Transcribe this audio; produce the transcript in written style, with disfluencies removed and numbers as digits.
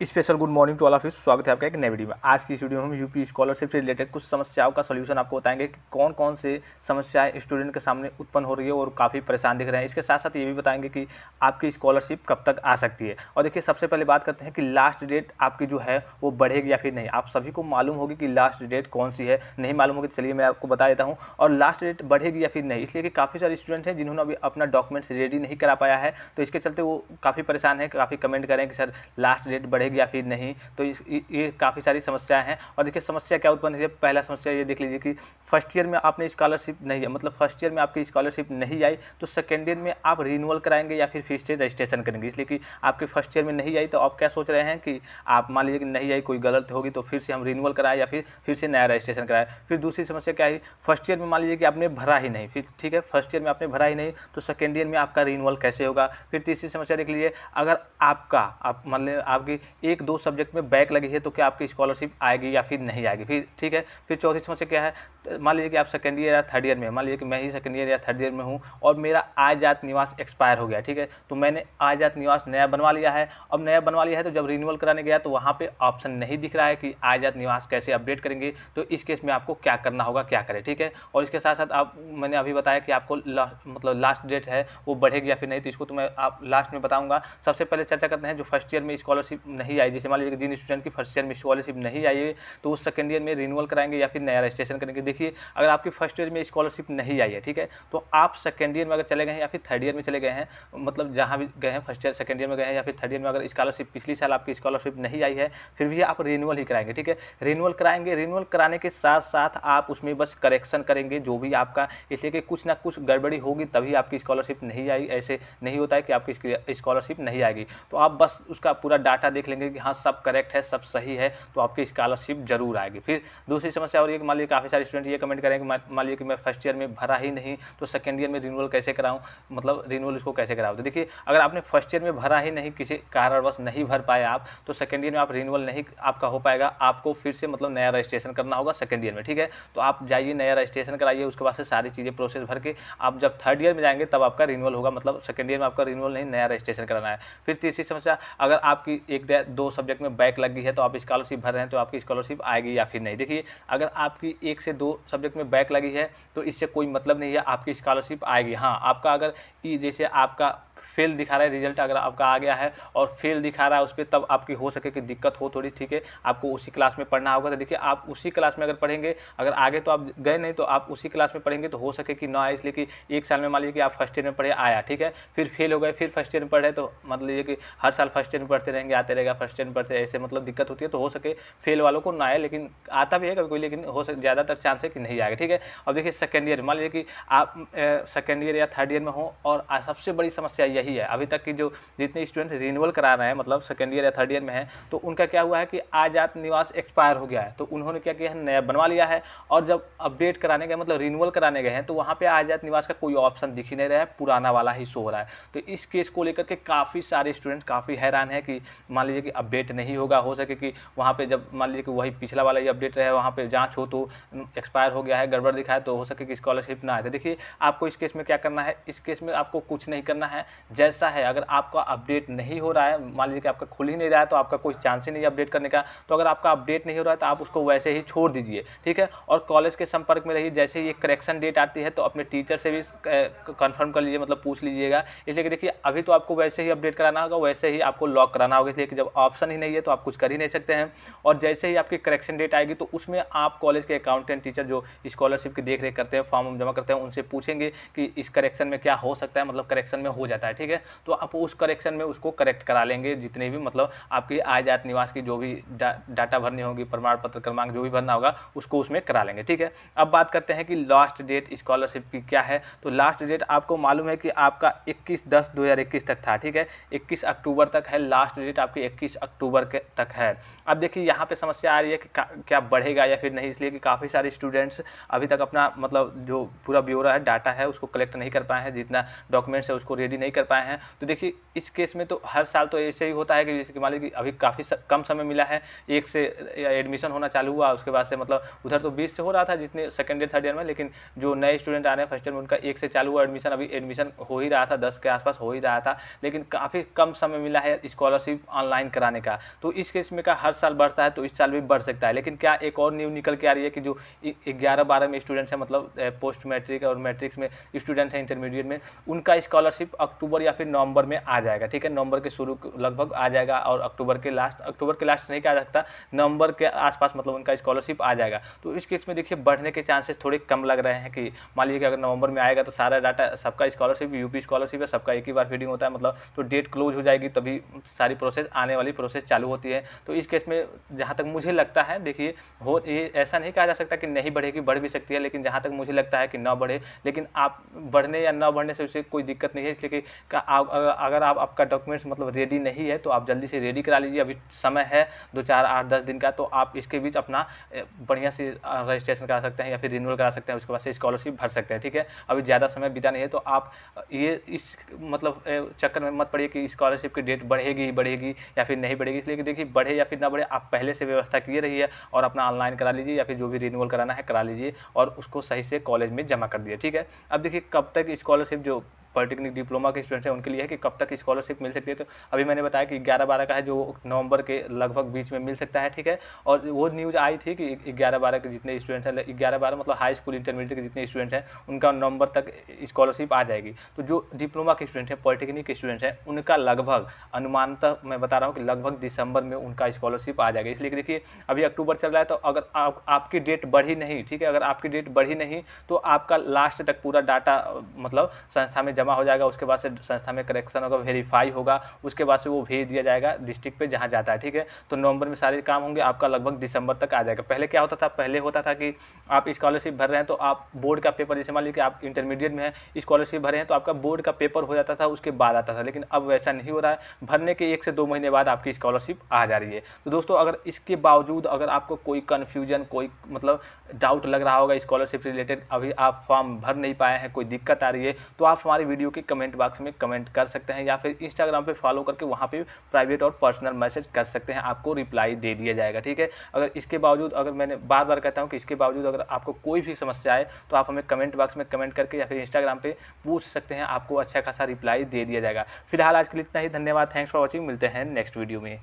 Special good morning to all of you. स्वागत है आपका एक नई वीडियो में। आज की इस वीडियो में हम यूपी स्कॉलरशिप से रिलेटेड कुछ समस्याओं का सॉल्यूशन आपको बताएंगे कि कौन कौन से समस्याएं स्टूडेंट के सामने उत्पन्न हो रही है और काफ़ी परेशान दिख रहे हैं। इसके साथ साथ ये भी बताएंगे कि आपकी स्कॉलरशिप कब तक आ सकती है। और देखिए, सबसे पहले बात करते हैं कि लास्ट डेट आपकी जो है वो बढ़ेगी या फिर नहीं। आप सभी को मालूम होगी कि लास्ट डेट कौन सी है, नहीं मालूम होगी तो चलिए मैं आपको बता देता हूँ। और लास्ट डेट बढ़ेगी या फिर नहीं, इसलिए कि काफ़ी सारे स्टूडेंट हैं जिन्होंने अभी अपना डॉक्यूमेंट्स रेडी नहीं करा पाया है, तो इसके चलते वो काफ़ी परेशान है। काफ़ी कमेंट करें कि सर लास्ट डेट बढ़ेगी या फिर नहीं, तो ये काफ़ी सारी समस्याएं हैं। और देखिए, समस्या क्या उत्पन्न है। पहला समस्या ये देख लीजिए कि फर्स्ट ईयर में आपने स्कॉलरशिप नहीं है, मतलब फर्स्ट ईयर में आपकी स्कॉलरशिप नहीं आई तो सेकेंड ईयर में आप रिन्यूअल कराएंगे या फिर से रजिस्ट्रेशन करेंगे। इसलिए कि आपके फर्स्ट ईयर में नहीं आई तो आप क्या सोच रहे हैं कि आप मान लीजिए कि नहीं आई, कोई गलत होगी तो फिर से हम रिन्यूअल कराएं या फिर से नया रजिस्ट्रेशन कराएं। फिर दूसरी समस्या क्या है, फर्स्ट ईयर में मान लीजिए कि आपने भरा ही नहीं, फिर ठीक है फर्स्ट ईयर में आपने भरा ही नहीं तो सेकेंड ईयर में आपका रिन्यूअल कैसे होगा। फिर तीसरी समस्या देख लीजिए, अगर आप मान लीजिए आपकी एक दो सब्जेक्ट में बैक लगी है तो क्या आपकी स्कॉलरशिप आएगी या फिर नहीं आएगी। फिर ठीक है, फिर चौथी समस्या क्या है, मान लीजिए कि आप सेकेंड ईयर या थर्ड ईयर में, मान लीजिए कि मैं ही सेकेंड ईयर या थर्ड ईयर में हूँ और मेरा आय जात निवास एक्सपायर हो गया, ठीक है, तो मैंने आय जात निवास नया बनवा लिया है। अब नया बनवा लिया है तो जब रिन्यूअल कराने गया तो वहाँ पे ऑप्शन नहीं दिख रहा है कि आय जात निवास कैसे अपडेट करेंगे। तो इस केस में आपको क्या करना होगा, क्या करें, ठीक है। और इसके साथ साथ आप, मैंने अभी बताया कि आपको मतलब लास्ट डेट है वो बढ़ेगी या फिर नहीं, तो इसको तो मैं आप लास्ट में बताऊंगा। सबसे पहले चर्चा करते हैं जो फर्स्ट ईयर में स्कॉलरशिप नहीं आई, जैसे मान लीजिए जिन स्टूडेंट की फर्स्ट ईयर में स्कॉलरशिप नहीं आई है तो वो सेकेंड ईयर में रिन्यूअल कराएंगे या फिर नया रजिस्ट्रेशन करेंगे। देखिए, अगर आपकी फर्स्ट ईयर में स्कॉलरशिप नहीं आई है, ठीक है, तो आप सेकेंड ईयर में अगर चले गए हैं या फिर थर्ड ईयर में चले गए हैं, मतलब जहाँ भी गए हैं फर्स्ट ईयर सेकेंड ईयर में गए हैं या फिर थर्ड ईयर में, अगर स्कॉलरशिप पिछली साल आपकी स्कॉलरशिप नहीं आई है फिर भी आप रिन्यूअल ही कराएंगे, ठीक है। रिन्यूअल कराएंगे, रिन्यूअल कराने के साथ साथ आप उसमें बस करेक्शन करेंगे जो भी आपका, इसलिए कि कुछ ना कुछ गड़बड़ी होगी तभी आपकी स्कॉलरशिप नहीं आई। ऐसे नहीं होता है कि आपकी स्कॉलरशिप नहीं आएगी, तो आप बस उसका पूरा डाटा देख लेंगे कि हाँ सब करेक्ट है, सब सही है, तो आपकी स्कॉलरशिप जरूर आएगी। फिर दूसरी समस्या और ये, मान लीजिए काफ़ी सारे स्टूडेंट ये कमेंट करेंगे मान लीजिए कि मैं फर्स्ट ईयर में भरा ही नहीं तो सेकेंड ईयर में रिन्यूअल कैसे कराऊं, मतलब रिन्यूअल इसको कैसे कराऊं। तो देखिए, अगर आपने फर्स्ट ईयर में भरा ही नहीं, किसी कारणवश नहीं भर पाए आप, तो सेकेंड ईयर में आप रिन्यूअल नहीं आपका हो पाएगा, आपको फिर से मतलब नया रजिस्ट्रेशन करना होगा सेकेंड ईयर में, ठीक है। तो आप जाइए नया रजिस्ट्रेशन कराइए, उसके बाद से सारी चीज़ें प्रोसेस भर के आप जब थर्ड ईयर में जाएंगे तब आपका रिन्यूअल होगा, मतलब सेकेंड ईयर में आपका रिन्यूअल नहीं, नया रजिस्ट्रेशन कराना है। फिर तीसरी समस्या, अगर आपकी एक दो सब्जेक्ट में बैक लगी है तो आप स्कॉलरशिप भर रहे हैं तो आपकी स्कॉलरशिप आएगी या फिर नहीं। देखिए, अगर आपकी एक से दो सब्जेक्ट में बैक लगी है तो इससे कोई मतलब नहीं है, आपकी स्कॉलरशिप आएगी। हाँ, आपका अगर जैसे आपका फेल दिखा रहा है रिजल्ट, अगर आपका आ गया है और फेल दिखा रहा है उस पर, तब आपकी हो सके कि दिक्कत हो थोड़ी, ठीक है, आपको उसी क्लास में पढ़ना होगा। तो देखिए, आप उसी क्लास में अगर पढ़ेंगे, अगर आगे तो आप गए नहीं तो आप उसी क्लास में पढ़ेंगे तो हो सके कि ना आए, इसलिए कि एक साल में मान लीजिए कि आप फर्स्ट ईयर में पढ़े आया, ठीक है, फिर फेल हो गए, फिर फर्स्ट ईयर में पढ़े, तो मतलब ये कि हर साल फर्स्ट ईयर में पढ़ते रहेंगे, आते रहेगा फर्स्ट ईयर में पढ़ते, ऐसे मतलब दिक्कत होती है। तो हो सके फेल वालों को ना आए, लेकिन आता भी है कभी कोई, लेकिन हो सके ज़्यादातर चांस है कि नहीं आएगा, ठीक है। अब देखिए, सेकेंड ईयर मान लीजिए कि आप सेकेंड ईयर या थर्ड ईयर में हो और सबसे बड़ी समस्या यही है अभी तक की, जो जितने स्टूडेंट रिन्यूअल करा रहे हैं मतलब सेकेंड ईयर या थर्ड ईयर में है, तो उनका क्या हुआ है कि आजात निवास एक्सपायर हो गया है, तो उन्होंने क्या किया है, नया बनवा लिया है, और जब अपडेट कराने गए मतलब रिन्यूअल कराने गए हैं तो वहाँ पे आजात निवास का कोई ऑप्शन दिख ही नहीं रहा है, पुराना वाला ही शो हो रहा है। तो इस केस को लेकर के काफ़ी सारे स्टूडेंट काफ़ी हैरान है कि मान लीजिए कि अपडेट नहीं होगा, हो सके कि वहाँ पर जब मान लीजिए कि वही पिछला वाला ही अपडेट रहे, वहाँ पर जाँच हो तो एक्सपायर हो गया है, गड़बड़ दिखाए, तो हो सके कि स्कॉलरशिप ना आए। तो देखिए, आपको इस केस में क्या करना है, इस केस में आपको कुछ नहीं करना है, जैसा है अगर आपका अपडेट नहीं हो रहा है, मान लीजिए कि आपका खुल ही नहीं रहा है तो आपका कोई चांस ही नहीं है अपडेट करने का, तो अगर आपका अपडेट नहीं हो रहा है तो आप उसको वैसे ही छोड़ दीजिए, ठीक है। और कॉलेज के संपर्क में रहिए, जैसे ही करेक्शन डेट आती है तो अपने टीचर से भी कंफर्म कर लीजिए, मतलब पूछ लीजिएगा, इसलिए कि देखिए अभी तो आपको वैसे ही अपडेट कराना होगा, वैसे ही आपको लॉक कराना होगा, इसलिए कि जब ऑप्शन ही नहीं है तो आप कुछ कर ही नहीं सकते हैं। और जैसे ही आपकी करेक्शन डेट आएगी तो उसमें आप कॉलेज के अकाउंटेंट टीचर जो स्कॉलरशिप की देख रेख करते हैं, फॉर्म जमा करते हैं, उनसे पूछेंगे कि इस करेक्शन में क्या हो सकता है, मतलब करेक्शन में हो जाता है, ठीक है, तो आप उस करेक्शन में उसको करेक्ट करा लेंगे, जितने भी मतलब आपकी आय जात निवास की जो भी डाटा भरनी होगी, प्रमाण पत्र क्रमांक जो भी भरना होगा उसको उसमें करा लेंगे, ठीक है। अब बात करते हैं कि लास्ट डेट स्कॉलरशिप की क्या है। तो लास्ट डेट आपको मालूम है कि आपका 21/10/2021 तक था, ठीक है, 21 अक्टूबर तक है लास्ट डेट आपकी, 21 अक्टूबर के तक है। अब देखिए, यहाँ पे समस्या आ रही है कि क्या बढ़ेगा या फिर नहीं, इसलिए कि काफ़ी सारे स्टूडेंट्स अभी तक अपना मतलब जो पूरा ब्यौरा है, डाटा है, उसको कलेक्ट नहीं कर पाए हैं, जितना डॉक्यूमेंट्स है उसको रेडी नहीं कर पाए हैं। तो देखिए इस केस में तो हर साल तो ऐसे ही होता है कि जैसे कि मान लीजिए अभी काफ़ी कम समय मिला है, 1 से एडमिशन होना चालू हुआ, उसके बाद से मतलब उधर तो 20 से हो रहा था जितने सेकंड ईयर थर्ड ईयर में, लेकिन जो नए स्टूडेंट आ रहे हैं फर्स्ट ईयर में उनका 1 से चालू हुआ एडमिशन, अभी एडमिशन हो ही रहा था, 10 के आसपास हो ही रहा था, लेकिन काफ़ी कम समय मिला है स्कॉलरशिप ऑनलाइन कराने का। तो इस केस में का हर साल बढ़ता है, तो इस साल भी बढ़ सकता है। लेकिन क्या एक और न्यूज़ निकल के आ रही है कि जो 11-12 में स्टूडेंट्स हैं, मतलब पोस्ट मैट्रिक और मैट्रिक्स में स्टूडेंट हैं, इंटरमीडिएट में, उनका स्कॉलरशिप अक्टूबर या फिर नवंबर में आ जाएगा। ठीक है, नवंबर के शुरू लगभग आ जाएगा और अक्टूबर के लास्ट नहीं कहा जा सकता, नवंबर के आसपास मतलब उनका स्कॉलरशिप आ जाएगा। तो इस केस में देखिए बढ़ने के चांसेस थोड़े कम लग रहे हैं कि मान लीजिए कि अगर नवंबर में आएगा तो सारा डाटा सबका स्कॉलरशिप, यूपी स्कॉलरशिप है, सबका एक ही बार फीडिंग होता है, मतलब तो डेट क्लोज हो जाएगी तभी सारी प्रोसेस, आने वाली प्रोसेस चालू होती है। तो इस केस में जहाँ तक मुझे लगता है, देखिए ये ऐसा नहीं कहा जा सकता कि नहीं बढ़ेगी, बढ़ भी सकती है, लेकिन जहाँ तक मुझे लगता है कि ना बढ़े। लेकिन आप बढ़ने या ना बढ़ने से उससे कोई दिक्कत नहीं है, इसलिए कि अगर आपका डॉक्यूमेंट्स मतलब रेडी नहीं है तो आप जल्दी से रेडी करा लीजिए। अभी समय है 2, 4, 8, 10 दिन का, तो आप इसके बीच अपना बढ़िया से रजिस्ट्रेशन करा सकते हैं या फिर रिन्यूअल करा सकते हैं, उसके बाद से स्कॉलरशिप भर सकते हैं। ठीक है, अभी ज़्यादा समय बीता नहीं है, तो आप ये इस मतलब चक्कर में मत पड़िए कि स्कॉलरशिप की डेट बढ़ेगी या फिर नहीं बढ़ेगी। इसलिए कि देखिए बढ़े या फिर ना बढ़े, आप पहले से व्यवस्था किए रहिए और अपना ऑनलाइन करा लीजिए या फिर जो भी रिन्यूअल कराना है करा लीजिए और उसको सही से कॉलेज में जमा कर दिए। ठीक है, अब देखिए कब तक स्कॉलरशिप जो पॉलिटेक्निक डिप्लोमा के स्टूडेंट्स हैं उनके लिए है कि कब तक स्कॉलरशिप मिल सकती है। तो अभी मैंने बताया कि 11-12 का है जो नवंबर के लगभग बीच में मिल सकता है। ठीक है, और वो न्यूज़ आई थी कि 11-12 के जितने स्टूडेंट्स हैं, 11-12 मतलब हाई स्कूल इंटरमीडिएट के जितने स्टूडेंट्स हैं उनका नवंबर तक स्कॉलरशिप आ जाएगी। तो जो डिप्लोमा के स्टूडेंट हैं, पॉलिटेक्निक के स्टूडेंट्स हैं, उनका लगभग अनुमानतः मैं बता रहा हूँ कि लगभग दिसंबर में उनका स्कॉलरशिप आ जाएगा। इसलिए कि देखिए अभी अक्टूबर चल रहा है, तो अगर आपकी डेट बढ़ी नहीं, ठीक है, अगर आपकी डेट बढ़ी नहीं तो आपका लास्ट तक पूरा डाटा मतलब संस्था में जमा हो जाएगा। उसके बाद संस्था में करेक्शन होगा, वेरीफाई होगा, उसके बाद से वो भेज दिया जाएगा डिस्ट्रिक्ट पे जहाँ जाता है। ठीक है, तो नवंबर में सारे काम होंगे, आपका लगभग दिसंबर तक आ जाएगा। पहले क्या होता था, पहले होता था कि आप स्कॉलरशिप भर रहे हैं तो आप बोर्ड का पेपर, जैसे मान लीजिए कि आप इंटरमीडिएट में हैं, स्कॉलरशिप भरे हैं तो आपका बोर्ड का पेपर हो जाता था, उसके बाद आता था। लेकिन अब वैसा नहीं हो रहा है, भरने के 1 से 2 महीने बाद आपकी स्कॉलरशिप आ जा रही है। तो दोस्तों अगर इसके बावजूद अगर आपको कोई कन्फ्यूजन, कोई मतलब डाउट लग रहा होगा स्कॉलरशिप रिलेटेड, अभी आप फॉर्म भर नहीं पाए हैं, कोई दिक्कत आ रही है, तो आप हमारी वीडियो के कमेंट बॉक्स में कमेंट कर सकते हैं या फिर इंस्टाग्राम पे फॉलो करके वहाँ पे प्राइवेट और पर्सनल मैसेज कर सकते हैं, आपको रिप्लाई दे दिया जाएगा। ठीक है, अगर इसके बावजूद, अगर मैंने बार बार कहता हूँ कि इसके बावजूद अगर आपको कोई भी समस्या आए तो आप हमें कमेंट बॉक्स में कमेंट करके या फिर इंस्टाग्राम पे पूछ सकते हैं, आपको अच्छा खासा रिप्लाई दे दिया जाएगा। फिलहाल आज के लिए इतना ही, धन्यवाद, थैंक्स फॉर वॉचिंग, मिलते हैं नेक्स्ट वीडियो में।